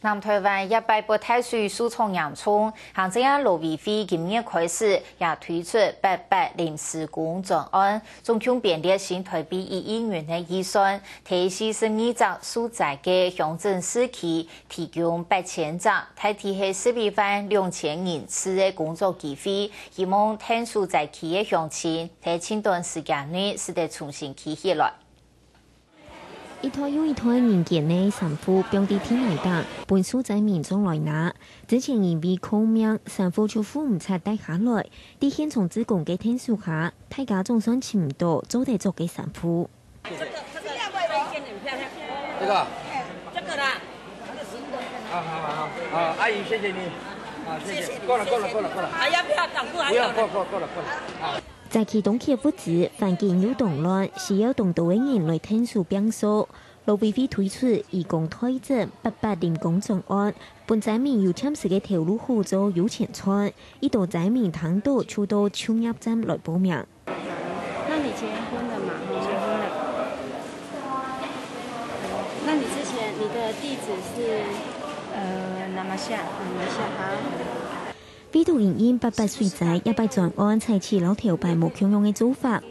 南台湾100太岁书从洋葱，行政院陆委会今年开始也推出800临时工专案，总共编列新台币1亿元的预算，提42个所在的乡镇市区提供8000个，大体是12万2000人次的工作机会，希望听所在区的乡亲在近段时间内使得重新起起来。一台又一台人件的sản婦並地天嚟搭，本所在民眾來拿。之前因為抗命，產婦就付唔出帶下來，啲現場子供嘅天數下，大家總算請唔到做得做嘅產婦。這個，這個啦。好，阿姨，謝謝你，謝謝。夠了。還要不要港股？不要，夠了。在其東區物資環境有動亂，需要動到嘅人來聽數變數。陸委會推出義工推薦800臨工專案，本仔民有簽署嘅條路合作有錢穿，一度仔民談到出到超入站來報名。那你結婚了嗎？結婚了。那你之前你的地址是南馬夏好。呢度原因800歲仔100專案採取老條牌無強用嘅做法，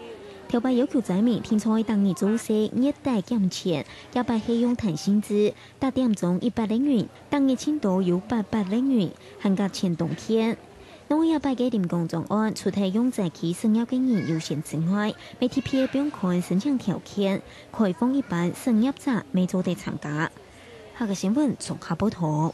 條牌要求仔民天才當日做事熱帶減錢，100係用彈薪資，打點鐘100元，當日簽到有800元，限價錢冬天。另外100嘅臨工專案，除係用在其生業嘅人優先之外，媒體批表看申請條件，開放一般生業者未做得參加。下個新聞綜合報道。